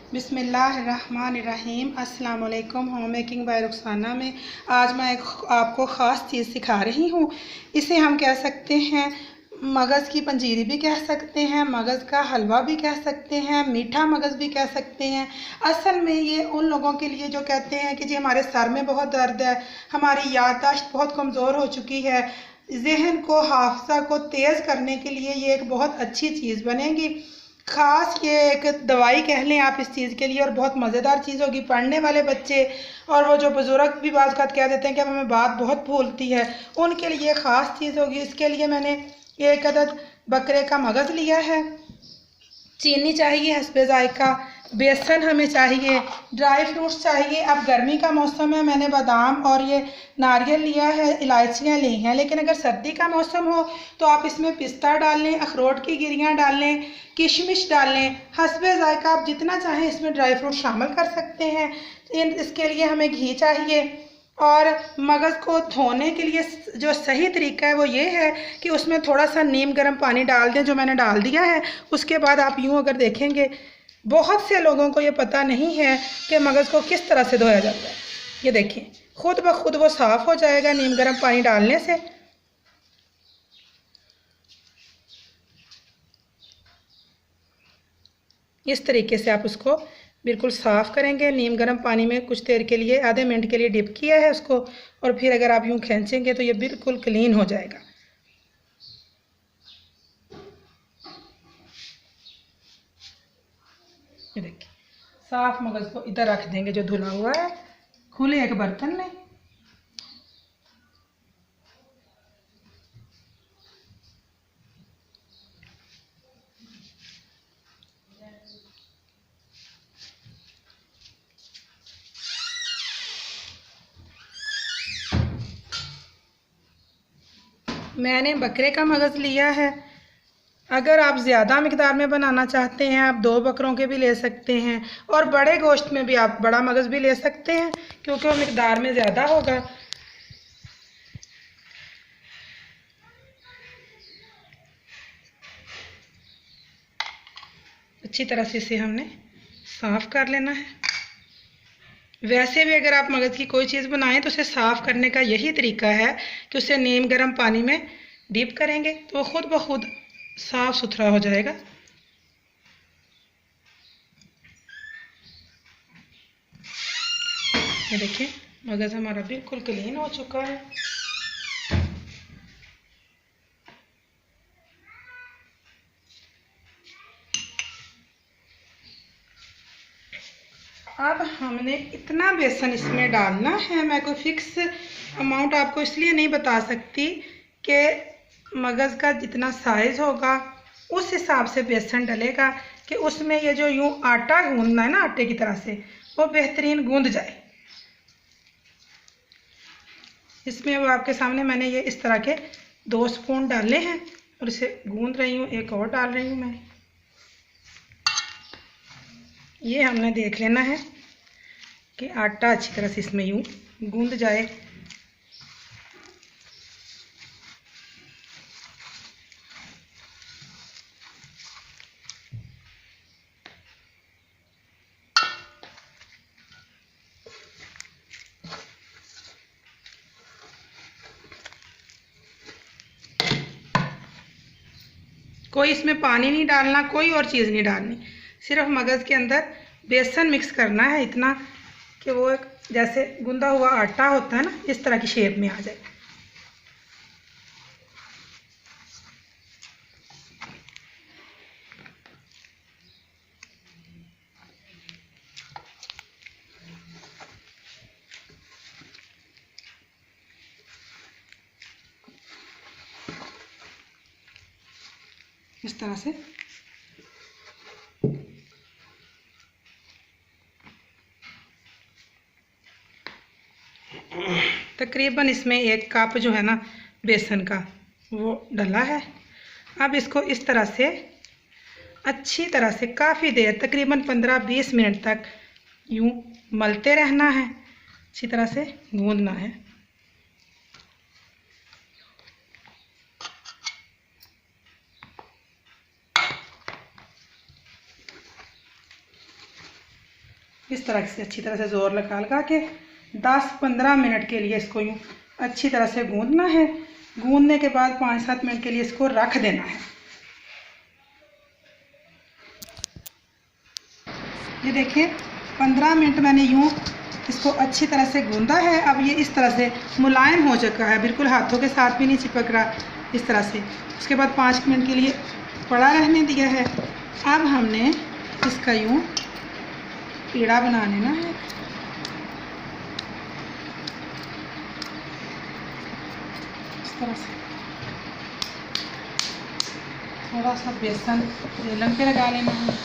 बिस्मिल्लाहिर्रहमानिर्रहीम। अस्सलाम वालेकुम। होम मेकिंग बाय रुखसाना में आज मैं आपको ख़ास चीज़ सिखा रही हूँ। इसे हम कह सकते हैं मगज़ की पंजीरी भी कह सकते हैं, मगज़ का हलवा भी कह सकते हैं, मीठा मगज़ भी कह सकते हैं। असल में ये उन लोगों के लिए जो कहते हैं कि जी हमारे सर में बहुत दर्द है, हमारी याददाश्त बहुत कमज़ोर हो चुकी है, जहन को हाफ़ज़ा को तेज़ करने के लिए ये एक बहुत अच्छी चीज़ बनेगी। ख़ास ये एक दवाई कह लें आप इस चीज़ के लिए, और बहुत मज़ेदार चीज़ होगी। पढ़ने वाले बच्चे और वो जो बुज़ुर्ग भी बाज़ कह देते हैं कि हमें बात बहुत भूलती है, उनके लिए ख़ास चीज़ होगी। इसके लिए मैंने एक अदद बकरे का मगज़ लिया है, चीनी चाहिए हस्बे ज़ायक़ा, बेसन हमें चाहिए, ड्राई फ्रूट्स चाहिए। अब गर्मी का मौसम है, मैंने बादाम और ये नारियल लिया है, इलायचियाँ ली हैं। लेकिन अगर सर्दी का मौसम हो तो आप इसमें पिस्ता डाल लें, अखरोट की गिरियाँ डाल लें, किशमिश डाल लें, हस्बे ज़ायक़ा आप जितना चाहें इसमें ड्राई फ्रूट शामिल कर सकते हैं। इसके लिए हमें घी चाहिए, और मगज़ को धोने के लिए जो सही तरीका है वो ये है कि उसमें थोड़ा सा नीम गर्म पानी डाल दें, जो मैंने डाल दिया है। उसके बाद आप यूँ अगर देखेंगे, बहुत से लोगों को ये पता नहीं है कि मगज़ को किस तरह से धोया जाता है। ये देखिए, खुद ब खुद वो साफ़ हो जाएगा नीम गर्म पानी डालने से। इस तरीके से आप उसको बिल्कुल साफ़ करेंगे नीम गर्म पानी में। कुछ देर के लिए, आधे मिनट के लिए डिप किया है उसको, और फिर अगर आप यूँ खींचेंगे तो ये बिल्कुल क्लीन हो जाएगा। ये देखिए, साफ मगज़ को इधर रख देंगे जो धुला हुआ है, खुले एक बर्तन में। मैंने बकरे का मगज़ लिया है। अगर आप ज़्यादा मिक़दार में बनाना चाहते हैं, आप 2 बकरों के भी ले सकते हैं, और बड़े गोश्त में भी आप बड़ा मगज़ भी ले सकते हैं, क्योंकि वो मिक़दार में ज़्यादा होगा। अच्छी तरह से इसे हमने साफ़ कर लेना है। वैसे भी अगर आप मगज़ की कोई चीज़ बनाएं तो उसे साफ़ करने का यही तरीका है कि उसे नीम गर्म पानी में डीप करेंगे तो वो खुद ब खुद साफ़ सुथरा हो जाएगा। ये देखिए, मगज़ हमारा बिल्कुल क्लीन हो चुका है। अब हमने इतना बेसन इसमें डालना है। मैं कोई फिक्स अमाउंट आपको इसलिए नहीं बता सकती कि मगज़ का जितना साइज़ होगा उस हिसाब से बेसन डलेगा कि उसमें ये जो यूँ आटा गूंदना है ना, आटे की तरह से वो बेहतरीन गूंद जाए। इसमें अब आपके सामने मैंने ये इस तरह के 2 स्पून डाले हैं और इसे गूंद रही हूँ। एक और डाल रही हूँ मैं। ये हमने देख लेना है कि आटा अच्छी तरह से इसमें यूँ गूंद जाए। कोई इसमें पानी नहीं डालना, कोई और चीज़ नहीं डालनी, सिर्फ मगज़ के अंदर बेसन मिक्स करना है इतना कि वो एक जैसे गूंदा हुआ आटा होता है ना, इस तरह की शेप में आ जाए। इस तरह से तकरीबन इसमें 1 कप जो है ना बेसन का वो डला है। अब इसको इस तरह से अच्छी तरह से काफ़ी देर, तकरीबन 15-20 मिनट तक यूँ मलते रहना है, अच्छी तरह से गूंदना है। इस तरह से अच्छी तरह से ज़ोर लगा लगा के 10-15 मिनट के लिए इसको यूँ अच्छी तरह से गूंदना है। गूंदने के बाद 5-7 मिनट के लिए इसको रख देना है। ये देखिए 15 मिनट मैंने यूँ इसको अच्छी तरह से गूंदा है। अब ये इस तरह से मुलायम हो चुका है, बिल्कुल हाथों के साथ भी नहीं चिपक रहा, इस तरह से। उसके बाद 5 मिनट के लिए पड़ा रहने दिया है। अब हमने इसका यूँ पेड़ा बना लेना है। इस तरह से थोड़ा सा बेसन बेलन पे लगा लेना है।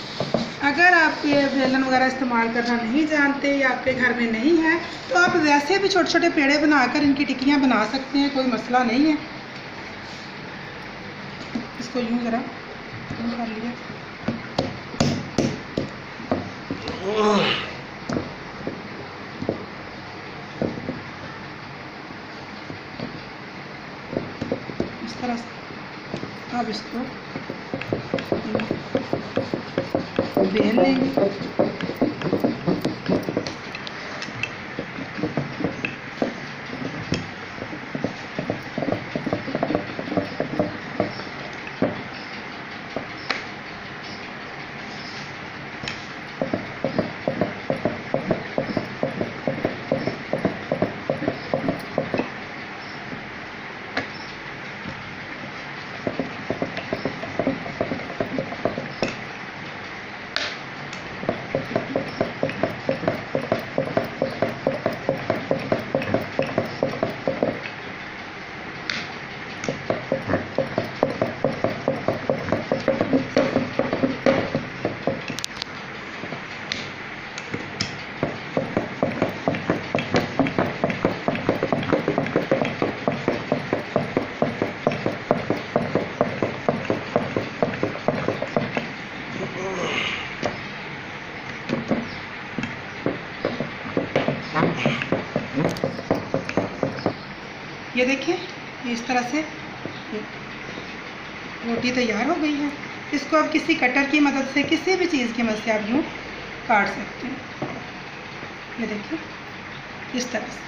अगर आप ये बेलन वगैरह इस्तेमाल करना नहीं जानते या आपके घर में नहीं है तो आप वैसे भी छोटे छोटे पेड़े बनाकर इनकी टिक्कियाँ बना सकते हैं, कोई मसला नहीं है। इसको यूँ ज़रा यूँ कर लिया। इस तरह से अब इसको बेल लेंगे। ये देखिए इस तरह से रोटी तैयार हो गई है। इसको आप किसी कटर की मदद से, किसी भी चीज़ की मदद से आप यूँ काट सकते हैं। ये देखिए इस तरह से।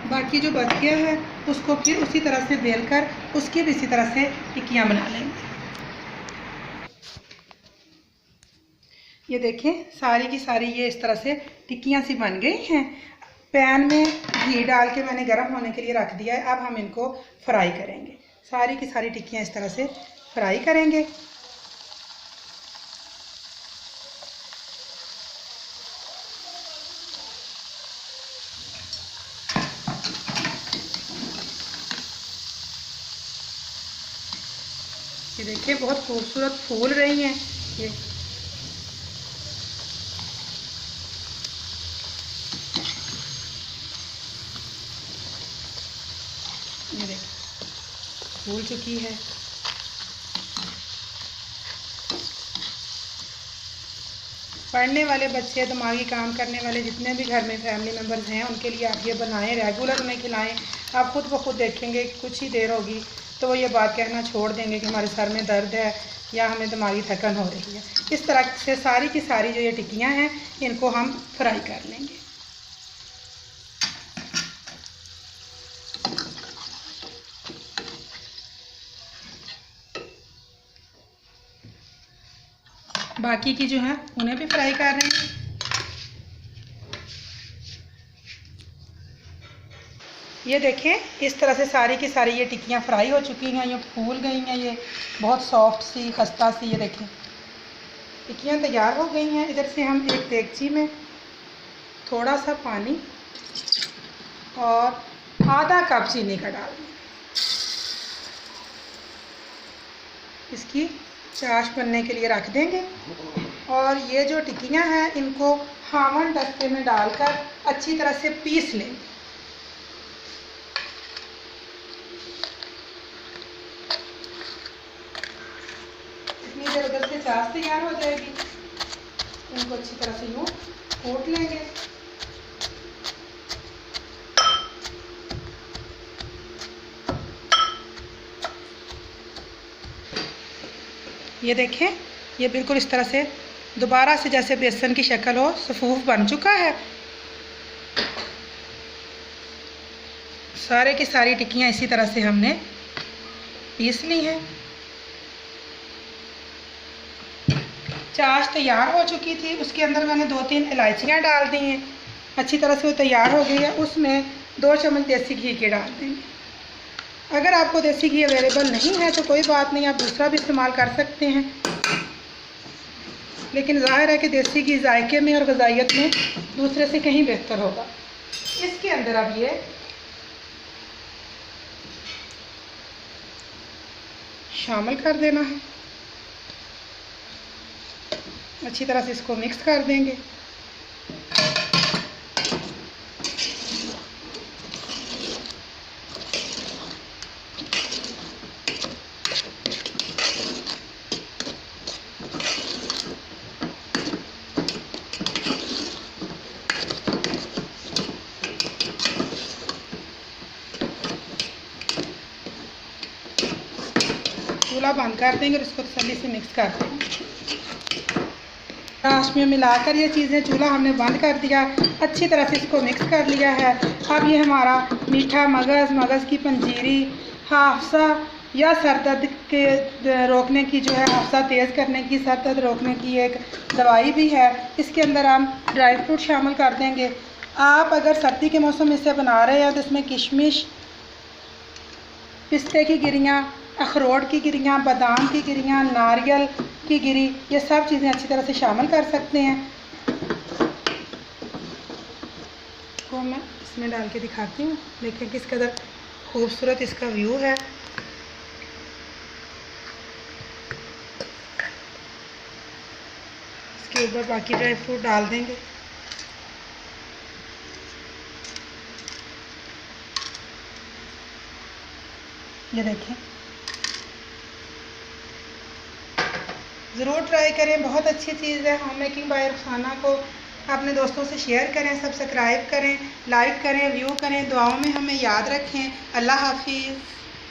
बाकी जो बच गया है उसको फिर उसी तरह से बेल कर उसकी भी इसी तरह से टिक्कियाँ बना लेंगे। ये देखें सारी की सारी ये इस तरह से टिक्कियाँ सी बन गई हैं। पैन में घी डाल के मैंने गर्म होने के लिए रख दिया है। अब हम इनको फ्राई करेंगे। सारी की सारी टिक्कियाँ इस तरह से फ्राई करेंगे। ये देखिए बहुत खूबसूरत फूल रही हैं ये। देखिए फूल चुकी है। पढ़ने वाले बच्चे, दिमागी काम करने वाले जितने भी घर में फैमिली मेम्बर्स हैं उनके लिए आप ये बनाएं, रेगुलर उन्हें खिलाएं। आप खुद ब खुद देखेंगे कुछ ही देर होगी तो वो ये बात कहना छोड़ देंगे कि हमारे सर में दर्द है या हमें दिमागी थकन हो रही है। इस तरह से सारी की सारी जो ये टिक्कियाँ हैं इनको हम फ्राई कर लेंगे। बाकी की जो है उन्हें भी फ्राई कर रहे हैं। ये देखें इस तरह से सारी की सारी ये टिक्कियाँ फ्राई हो चुकी हैं। ये फूल गई हैं, ये बहुत सॉफ्ट सी खस्ता सी। ये देखें टिक्कियाँ तैयार हो गई हैं। इधर से हम एक देगची में थोड़ा सा पानी और आधा कप चीनी का डाल दें। इसकी चाश बनने के लिए रख देंगे और ये जो टिक्कियाँ हैं इनको हामन दस्ते में डालकर अच्छी तरह से पीस लें। इतनी देर उधर से चाश तैयार हो जाएगी। इनको अच्छी तरह से यूँ कूट लेंगे। ये देखें, ये बिल्कुल इस तरह से दोबारा से जैसे बेसन की शक्ल हो, सफूफ बन चुका है। सारे की सारी टिक्कियाँ इसी तरह से हमने पीस ली हैं। चाश तैयार हो चुकी थी, उसके अंदर मैंने 2-3 इलायचियाँ डाल दी हैं। अच्छी तरह से वो तैयार हो गई है। उसमें 2 चम्मच देसी घी के डाल देंगे। अगर आपको देसी घी अवेलेबल नहीं है तो कोई बात नहीं, आप दूसरा भी इस्तेमाल कर सकते हैं, लेकिन ज़ाहिर है कि देसी घी जायके में और ग़िज़ाइयत में दूसरे से कहीं बेहतर होगा। इसके अंदर अब ये शामिल कर देना है। अच्छी तरह से इसको मिक्स कर देंगे। चूल्हा बंद कर देंगे और इसको तसल्ली से मिक्स कर देंगे। लास्ट में मिलाकर ये चीज़ें चूल्हा हमने बंद कर दिया। अच्छी तरह से इसको मिक्स कर लिया है। अब ये हमारा मीठा मगज़ की पंजीरी हाफसा या सर दर्द के रोकने की जो है, हाफसा तेज़ करने की, सर दर्द रोकने की एक दवाई भी है। इसके अंदर हम ड्राई फ्रूट शामिल कर देंगे। आप अगर सर्दी के मौसम में इसे बना रहे हैं तो इसमें किशमिश, पिस्ते की गिरियाँ, अखरोट की गिरियाँ, बादाम की गिरियाँ, नारियल की गिरी, ये सब चीज़ें अच्छी तरह से शामिल कर सकते हैं। तो मैं इसमें डाल के दिखाती हूँ। देखिए किस कदर खूबसूरत इसका व्यू है। इसके ऊपर बाकी ड्राई फ्रूट डाल देंगे। ये देखें, ज़रूर ट्राई करें, बहुत अच्छी चीज़ है। होम मेकिंग बाय रुखसाना को अपने दोस्तों से शेयर करें, सब्सक्राइब करें, लाइक करें, व्यू करें, दुआओं में हमें याद रखें। अल्लाह हाफिज़।